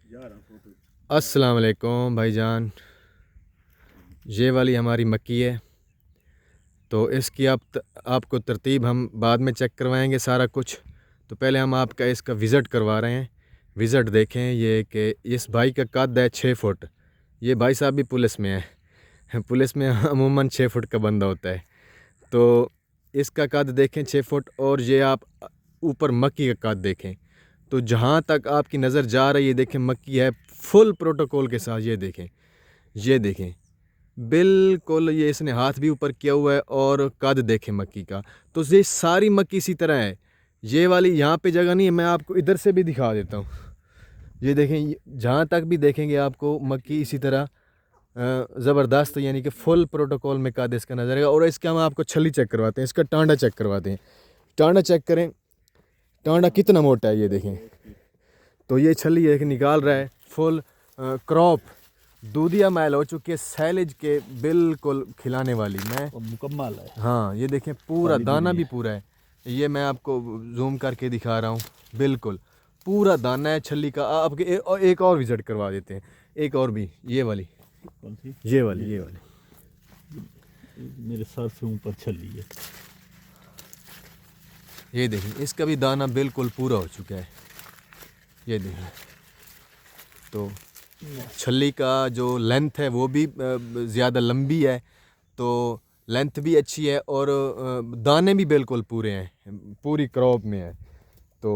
अस्सलाम वालेकुम भाईजान। ये वाली हमारी मक्की है, तो इसकी आपको तरतीब हम बाद में चेक करवाएंगे सारा कुछ। तो पहले हम आपका इसका विज़िट करवा रहे हैं। विज़िट देखें ये कि इस भाई का कद है 6 फुट। ये भाई साहब भी पुलिस में है। पुलिस में अमूमन 6 फुट का बंदा होता है। तो इसका कद देखें 6 फुट, और ये आप ऊपर मक्की का कद देखें। तो जहाँ तक आपकी नज़र जा रही है देखें मक्की है फुल प्रोटोकॉल के साथ। ये देखें बिल्कुल, ये इसने हाथ भी ऊपर किया हुआ है, और कद देखें मक्की का। तो ये सारी मक्की इसी तरह है। ये वाली यहाँ पे जगह नहीं है, मैं आपको इधर से भी दिखा देता हूँ। ये देखें, जहाँ तक भी देखेंगे आपको मक्की इसी तरह ज़बरदस्त, यानी कि फुल प्रोटोकॉल में कद इसका नज़र आएगा। और इसका हम आपको छली चेक करवाते हैं, इसका टांडा चेक करवाते हैं। टांडा चेक करें, टांडा कितना मोटा है ये देखें। तो ये छली एक निकाल रहा है फुल क्रॉप, दूधिया मैल हो चुकी है, सैलेज के बिल्कुल खिलाने वाली। मैं मुकम्मल है। हाँ, ये देखें पूरा दाना भी पूरा है। ये मैं आपको जूम करके दिखा रहा हूँ, बिल्कुल पूरा दाना है छली का। आपके एक और विजिट करवा देते हैं, एक और भी। ये वाली, कौन सी? ये वाली मेरे सर से ऊपर छली है। ये देखें, इसका भी दाना बिल्कुल पूरा हो चुका है। ये देखें, तो छली का जो लेंथ है वो भी ज़्यादा लंबी है, तो लेंथ भी अच्छी है, और दाने भी बिल्कुल पूरे हैं, पूरी क्रॉप में है। तो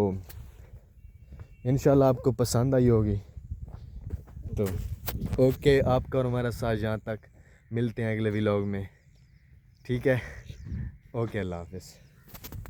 इंशाल्लाह आपको पसंद आई होगी। तो ओके, आपका और हमारा साथ यहाँ तक। मिलते हैं अगले व्लॉग में, ठीक है? ओके, अल्लाह हाफ़िज़।